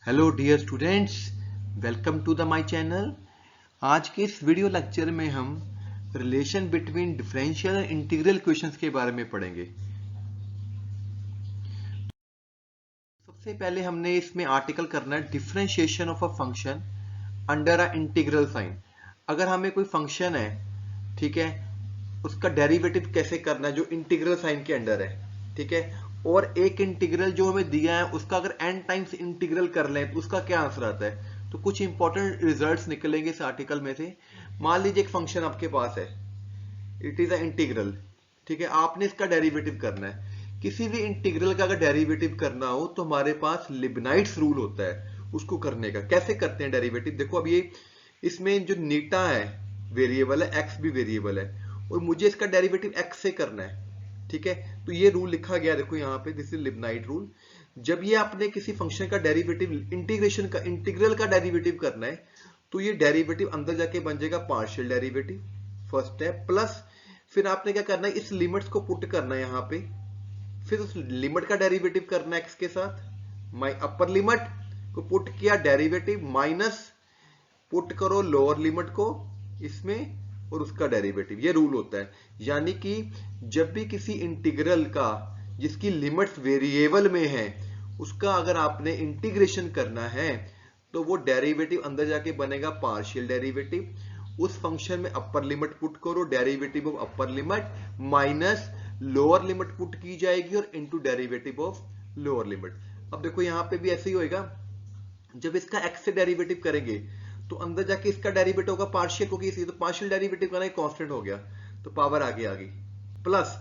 Hello dear students, welcome to the my channel. आज के इस वीडियो लेक्चर में हम relation between differential and integral questions के बारे में पढ़ेंगे। सबसे पहले हमने इसमें आर्टिकल करना है differentiation of a function under a integral sign. अगर हमें कोई फंक्शन है, ठीक है, उसका डेरिवेटिव कैसे करना है जो इंटीग्रल साइन के अंडर है, ठीक है, और एक इंटीग्रल जो हमें दिया है उसका अगर n टाइम्स इंटीग्रल कर लें तो उसका क्या आंसर आता है। तो कुछ इंपॉर्टेंट रिजल्ट्स निकलेंगे इस आर्टिकल में से। मान लीजिए एक फंक्शन आपके पास है, इट इज अ इंटीग्रल, ठीक है, आपने इसका डेरिवेटिव करना है। किसी भी इंटीग्रल का अगर डेरिवेटिव करना हो तो हमारे पास लिबनाइट्स रूल होता है उसको करने का। कैसे करते हैं डेरिवेटिव, देखो अब ये इसमें जो नीटा है वेरिएबल है, एक्स भी वेरिएबल है, और मुझे इसका डेरिवेटिव एक्स से करना है, ठीक है। तो ये रूल लिखा गया, देखो यहाँ पे, दिस इज लिबनाइट रूल। जब ये आपने किसी फंक्शन का डेरिवेटिव इंटीग्रेशन का इंटीग्रल का डेरिवेटिव करना है तो ये डेरिवेटिव अंदर जाके बन जाएगा partial derivative, first step, plus फिर आपने क्या करना है, इस लिमिट्स को पुट करना है यहाँ पे, फिर उस लिमिट का डेरिवेटिव करना है एक्स के साथ। माई अपर लिमिट को पुट किया डेरिवेटिव, माइनस पुट करो लोअर लिमिट को इसमें और उसका डेरिवेटिव। ये रूल होता है। यानी कि जब भी किसी इंटीग्रल का जिसकी लिमिट्स वेरिएबल में है उसका अगर आपने इंटीग्रेशन करना है तो वो डेरिवेटिव अंदर जाके बनेगा पार्शियल डेरिवेटिव। उस फंक्शन में अपर लिमिट पुट करो, derivative of upper limit minus lower limit put की जाएगी और into derivative of lower limit. अब देखो यहां पे भी ऐसे ही होएगा, जब इसका एक्स से डेरिवेटिव करेंगे तो अंदर जाके इसका डेरिवेटिव होगा पार्शियल, क्योंकि इसी तो पार्शियल डेरिवेटिव का ना कांस्टेंट हो गया तो पावर आगे आ गई, प्लस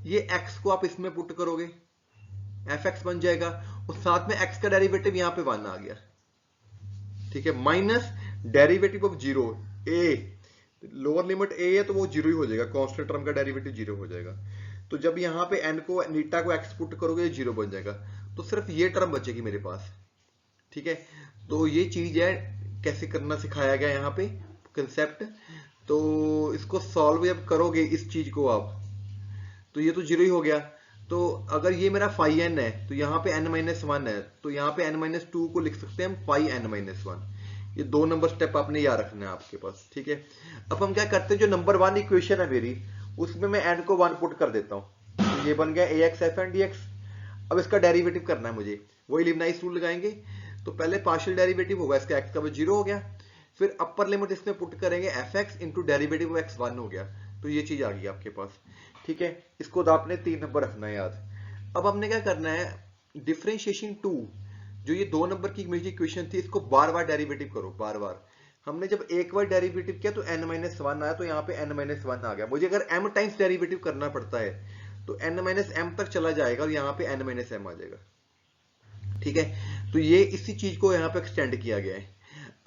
ये एक्स को आप इसमें पुट करोगे, एफ एक्स बन जाएगा, और साथ में एक्स का डेरिवेटिव यहां पे 1 आ गया, ठीक है, minus derivative of zero A, lower limit A है तो वो जीरो ही हो जाएगा, कांस्टेंट टर्म का डेरिवेटिव जीरो हो जाएगा। तो जब यहां पे एन को नीटा को एक्स पुट करोगे ये जीरो बन जाएगा, तो सिर्फ ये टर्म बचेगी मेरे पास, ठीक है। तो ये चीज है, कैसे करना सिखाया गया यहाँ पे कंसेप्ट। तो इसको सॉल्व जब करोगे इस चीज को आप, तो ये तो जीरो ही हो गया। तो अगर ये मेरा फाई एन है तो यहाँ पे n-1 है, तो यहाँ पे n-2 को लिख सकते हैं हम फाई n-1। ये 2 नंबर स्टेप आपने याद रखना है आपके पास, ठीक है। अब हम क्या करते हैं, जो नंबर 1 इक्वेशन है मेरी उसमें मैं n को 1 पुट कर देता हूँ, तो ये बन गया ax f एंड dx। अब इसका डेरिवेटिव करना है मुझे, वही लिबनाइट्स रूल लगाएंगे। तो पहले पार्शियल डेरिवेटिव होगा इसका, एक्स का वो जीरो हो गया, फिर अपर लिमिट इसमें पुट करेंगे F x into derivative x 1 हो गया, तो ये चीज आ गई आपके पास, ठीक है। इसको तो आपने 3 नंबर रखना है याद। अब हमने क्या करना है, डिफरेंशिएशन 2, जो ये 2 नंबर की मेरी इक्वेशन थी इसको बार बार डेरिवेटिव करो, बार बार। हमने जब एक बार डेरिवेटिव किया तो n-1 आया, तो यहाँ पे n-1 आ गया। मुझे अगर m टाइम्स डेरिवेटिव करना पड़ता है तो n-m तक चला जाएगा और यहाँ पे n-m आ जाएगा, ठीक है। तो ये इसी चीज को यहाँ पे एक्सटेंड किया गया है।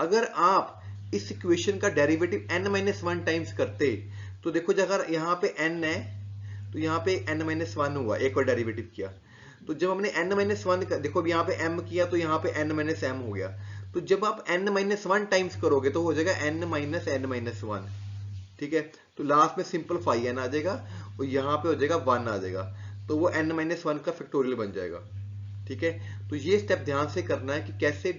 अगर आप इस इक्वेशन का डेरिवेटिव n-1 टाइम्स करते तो देखो, जब अगर यहाँ पे n है तो यहाँ पे n-1 हुआ, एक और डेरिवेटिव किया, तो जब हमने n-1 देखो अब यहाँ पे m किया तो यहाँ पे n-m हो गया। तो जब आप n-1 टाइम्स करोगे तो हो जाएगा n-1, ठीक है। तो लास्ट में सिंपल फाई n आ जाएगा और यहाँ पे हो जाएगा 1 आ जाएगा, तो वो n-1 का फैक्टोरियल बन जाएगा, ठीक है। तो ये स्टेप ध्यान से करना है कि कैसे,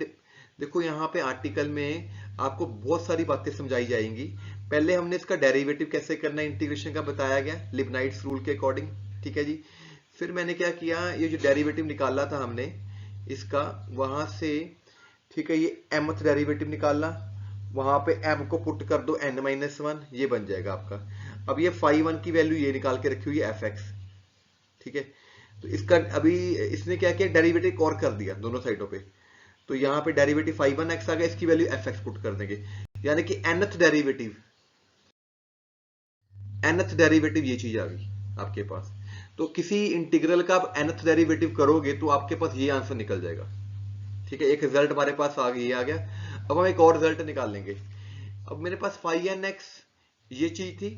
देखो यहाँ पे आर्टिकल में आपको बहुत सारी बातें समझाई जाएंगी। पहले हमने इसका डेरिवेटिव कैसे करना है इंटीग्रेशन का बताया गया लिबनाइट्स रूल के अकॉर्डिंग, ठीक है जी। फिर मैंने क्या किया, ये जो डेरिवेटिव निकाला था हमने इसका वहां से, ठीक है, ये mth डेरिवेटिव निकालना, वहां पे m को पुट कर दो n-1, ये बन जाएगा आपका। अब ये फाई 1 की वैल्यू ये निकाल के रखी हुई है एफ एक्स, ठीक है। तो इसका अभी इसने क्या किया, डेरिवेटिव और कर दिया दोनों साइडों पे, तो यहाँ पे डेरिवेटिव फाई 1 एक्स आ गया, इसकी वैल्यू एफ एक्स पुट कर देंगे, यानी कि nth डेरिवेटिव ये चीज आ गई आपके पास। तो किसी इंटीग्रल का आप nth डेरिवेटिव करोगे तो आपके पास ये आंसर निकल जाएगा, ठीक है। एक रिजल्ट हमारे पास आ गया, ये आ गया। अब हम एक और रिजल्ट निकाल लेंगे। अब मेरे पास फाई एन एक्स ये चीज थी,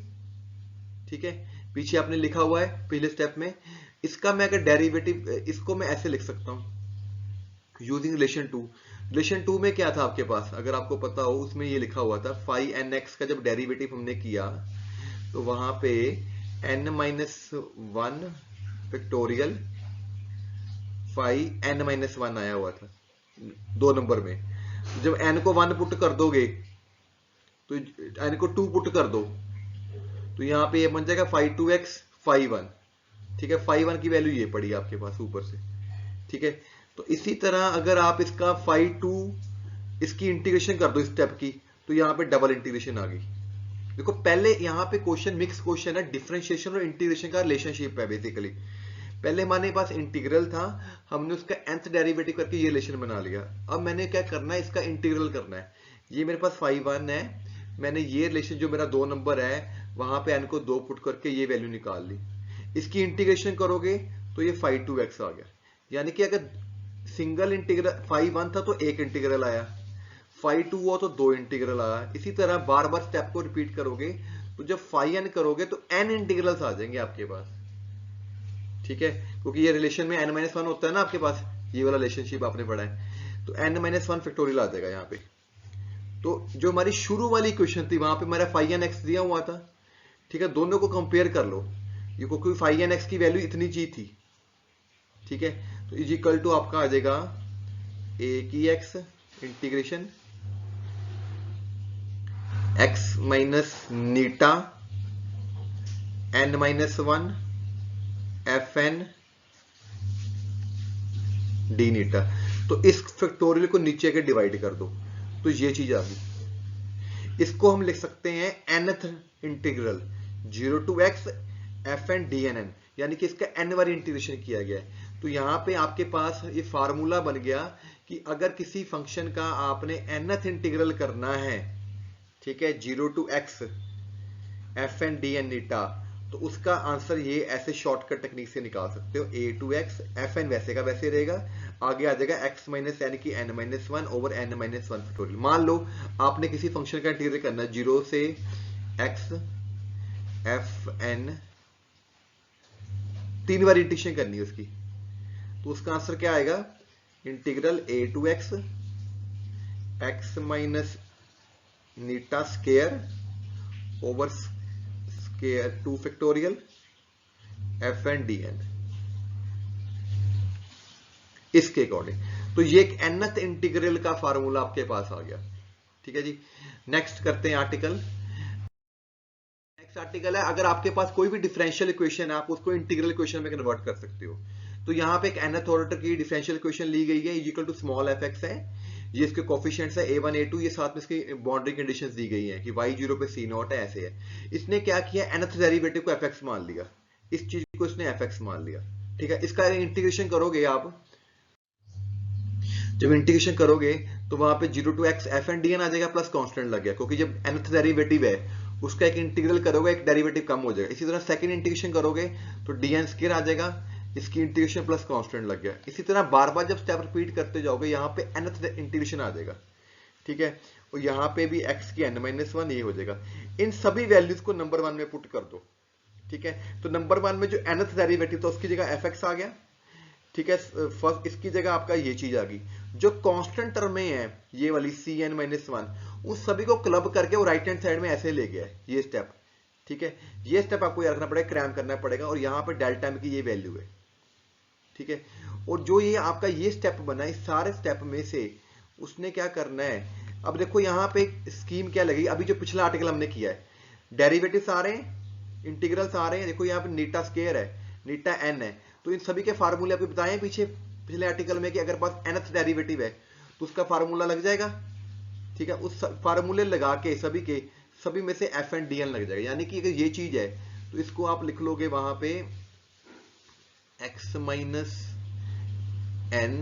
ठीक है, पीछे आपने लिखा हुआ है पहले स्टेप में। इसका मैं अगर डेरिवेटिव, इसको मैं ऐसे लिख सकता हूं यूजिंग रिलेशन 2 में क्या था आपके पास, अगर आपको पता हो, उसमें ये लिखा हुआ था फाई एन एक्स का जब डेरिवेटिव हमने किया तो वहां पे n-1 फैक्टोरियल फाई n-1 आया हुआ था, 2 नंबर में। जब n को 1 पुट कर दोगे तो n को 2 पुट कर दो तो यहाँ पे ये बन जाएगा 5 2x 5 1। ठीक है, 5 1 की वैल्यू ये पड़ी आपके पास ऊपर से। ठीक है, तो इसी तरह अगर आप इसका 5 2 इसकी इंटीग्रेशन कर दो इस स्टेप की, तो यहाँ पे डबल इंटीग्रेशन आ गई। देखो पहले यहाँ पे क्वेश्चन मिक्स क्वेश्चन है, डिफरेंशिएशन और इंटीग्रेशन का रिलेशनशिप है बेसिकली। पहले हमारे पास इंटीग्रल था, हमने उसका nth डेरिवेटिव करके ये रिलेशन बना लिया। अब मैंने क्या करना है, इसका इंटीग्रल करना है। ये मेरे पास 5 1 है, मैंने ये रिलेशन जो मेरा 2 नंबर है वहां पे n को 2 पुट करके ये वैल्यू निकाल ली। इसकी इंटीग्रेशन करोगे तो ये 5 2x आ गया। यानी कि अगर सिंगल इंटीग्रल 5 1 था तो एक इंटीग्रल आया, 5 2 हुआ तो 2 इंटीग्रल आया। इसी तरह बार बार स्टेप को रिपीट करोगे तो जब 5 n करोगे तो n इंटीग्रल्स आ जाएंगे आपके पास। ठीक है, क्योंकि ये रिलेशन में n-1 होता है ना आपके पास, ये वाला रिलेशनशिप आपने पढ़ा है, तो n-1 फैक्टोरियल आ जाएगा यहाँ पे। तो जो हमारी शुरू वाली इक्वेशन थी वहां पे मेरा 5nx दिया हुआ था। ठीक है, दोनों को कंपेयर कर लो, ये क्योंकि 5nx की वैल्यू इतनी जी थी। ठीक है, तो इज इक्वल टू आपका आ जाएगा a की x इंटीग्रेशन x माइनस नीटा n-1 fn डी नीटा। तो इस फैक्टोरियल को नीचे के डिवाइड कर दो तो ये चीज आ गई। इसको हम लिख सकते हैं nth integral 0 to x fn dnn, यानी कि इसका n बार इंटीग्रेशन किया गया है। तो यहां पे आपके पास ये फार्मूला बन गया कि अगर किसी फंक्शन का आपने nth इंटीग्रल करना है, ठीक है, 0 to x fn dn नीटा, तो उसका आंसर ये ऐसे शॉर्टकट टेक्निक से निकाल सकते हो। a to x fn वैसे का वैसे रहेगा, आगे आ जाएगा x माइनस n की n-1 ओवर n-1 फैक्टोरियल। मान लो आपने किसी फंक्शन का इंटीग्रल करना है 0 से x fn, 3 बार इंटीग्रेशन करनी है उसकी, तो उसका आंसर क्या आएगा, integral a to x x minus Neeta square over square 2 factorial fn dn इसके अकॉर्डिंग। तो ये एक nth इंटीग्रल का फार्मूला आपके पास आ गया। ठीक है जी, नेक्स्ट करते हैं आर्टिकल। नेक्स्ट आर्टिकल है, अगर आपके पास कोई भी डिफरेंशियल इक्वेशन है आप उसको इंटीग्रल इक्वेशन में कन्वर्ट कर सकते हो। तो यहाँ पे एक nth ऑर्डर की डिफरेंशियल इक्वेशन ली गई है, इक्वल टू स्मॉल fx है, ये इसके कोफिशिएंट्स है a1 a2, ये साथ में इसकी बाउंड्री कंडीशंस दी गई हैं कि y0 पे c0 है, ऐसे है। इसने क्या किया, nth डेरिवेटिव को fx मान लिया, इस चीज को इसने fx मान लिया। ठीक है, इसका इंटीग्रेशन करोगे आप, जब इंटीग्रेशन करोगे तो वहां पे 0 to x fn dn आ जाएगा, प्लस कांस्टेंट लग गया, क्योंकि जब nth डेरिवेटिव है उसका एक इंटीग्रल करोगे एक डेरिवेटिव कम हो जाएगा। इसी तरह सेकंड इंटीग्रेशन करोगे तो dn स्क्वायर आ जाएगा, इसकी इंटीग्रेशन प्लस कांस्टेंट लग गया। इसी तरह बार बार जब स्टेप रिपीट करते जाओगे यहाँ पे nth इंटीग्रेशन आ जाएगा। ठीक है, और यहाँ पे भी x की n-1 ये हो जाएगा। इन सभी वैल्यूज को नंबर 1 में पुट कर दो। ठीक है, तो नंबर 1 में जो nth डेरिवेटिव था उसकी जगह fx आ गया। ठीक है, फर्स्ट इसकी जगह आपका ये चीज आ गई। जो कांस्टेंट टर्म में है ये वाली cn-1, उस सभी को क्लब करके वो राइट हैंड साइड में ऐसे ले गया है, ये स्टेप। ठीक है, ये स्टेप आपको याद रखना पड़ेगा, क्रैम करना पड़ेगा, और यहाँ पे डेल्टा m की ये वैल्यू है। ठीक है, और जो ये आपका ये स्टेप बना, इस सारे स्टेप में से उसने क्या करना है, अब देखो यहाँ पे स्कीम क्या लगी, अभी जो पिछला आर्टिकल हमने किया है, डेरिवेटिव्स आ रहे हैं, इंटीग्रल्स आ रहे हैं। देखो यहाँ पे नीटा स्क्वायर है, नीटा n है, तो इन सभी के फार्मूले आपको बताए पिछले आर्टिकल में कि अगर पास nth डेरिवेटिव है तो उसका फार्मूला लग जाएगा। ठीक है, उस फार्मूले लगा के सभी में से fn dn लग जाएगा। यानी कि अगर ये चीज है तो इसको आप लिख लोगे वहां पे x minus n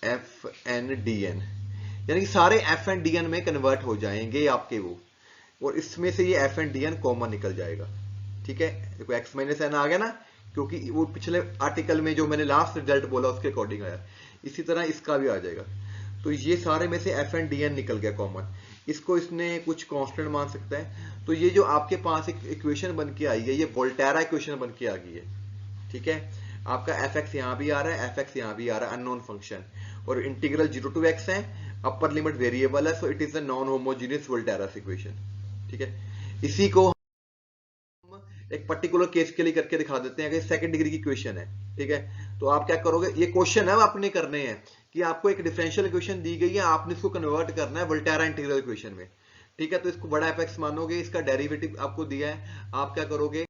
fn dn, यानी कि सारे fn dn में कन्वर्ट हो जाएंगे आपके वो, और इसमें से ये fn dn कॉमन निकल जाएगा। ठीक है, देखो x माइनस n आ गया ना, क्योंकि वो पिछले आर्टिकल में जो मैंने लास्ट रिजल्ट बोला उसके अकॉर्डिंग आया। इसी तरह इसका भी आ जाएगा। तो ये सारे में से fn dn निकल गया कॉमन, इसको इसने कुछ कांस्टेंट मान सकता है। तो ये जो आपके पास एक इक्वेशन बन के आई है, ये वोल्टेरा इक्वेशन बन के आ गई है। ठीक है, आपका fx यहाँ भी आ रहा है, fx यहाँ भी आ रहा है, अननोन फंक्शन, और इंटीग्रल 0 to x है, अपर लिमिट वेरिएबल है, so it is a non homogeneous Volterra's equation. ठीक है, इसी को एक पर्टिकुलर केस के लिए करके दिखा देते हैं कि सेकंड डिग्री की इक्वेशन है। ठीक है, तो आप क्या करोगे, ये क्वेश्चन है आपने करने हैं कि आपको एक डिफरेंशियल इक्वेशन दी गई है, आपने इसको कन्वर्ट करना है वोल्टेरा इंटीग्रल इक्वेशन में, ठीक है। तो इसको बड़ा एफ मानोगे, इसका डेरिवेटिव आपको दिया है, आप क्या करोगे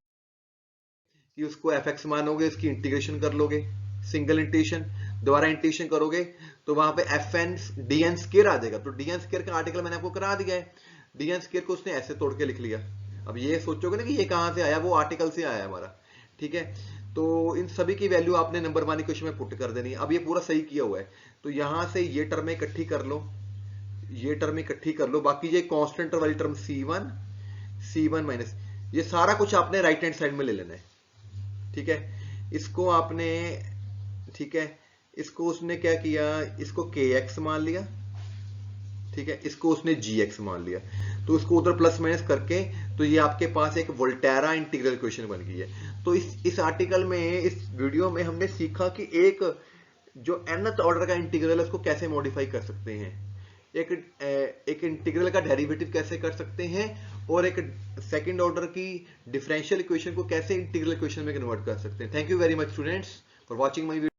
कि उसको एफ मानोगे, इसकी इंटीग्रेशन कर लोगे, सिंगल इंटीग्रेशन, दोबारा इंटीग्रेशन करोगे तो वहां पे F N D N square आ जाएगा। तो डी एन स्केयर का आर्टिकल मैंने आपको करा दिया है, डी एन स्केयर को उसने ऐसे तोड़ के लिख लिया। अब ये सोचोगे ना कि ये कहां से आया, वो आर्टिकल से आया हमारा, ठीक है। तो इन सभी की वैल्यू आपने नंबर वन इक्वेशन में पुट कर देनी है। अब ये पूरा सही किया हुआ है, तो यहां से ये टर्म इकट्ठी कर लो, ये टर्म इकट्ठी कर लो, बाकी ये कांस्टेंट वाली टर्म C1 माइनस, ये सारा कुछ आपने राइट हैंड साइड में ले लेना है, ठीक है। इसको आपने, ठीक है, इसको उसने क्या किया, इसको kx मान लिया, ठीक है, इसको उसने gx मान लिया, तो इसको उधर प्लस माइनस करके तो ये आपके पास एक वोल्टेरा इंटीग्रल इक्वेशन बन गई है। तो इस आर्टिकल में, इस वीडियो में हमने सीखा कि एक जो nth ऑर्डर का इंटीग्रल है उसको कैसे मॉडिफाई कर सकते हैं, एक इंटीग्रल का डेरिवेटिव कैसे कर सकते हैं, और एक सेकंड ऑर्डर की डिफरेंशियल इक्वेशन को कैसे इंटीग्रल इक्वेशन में कन्वर्ट कर सकते हैं। Thank you very much students for watching my video.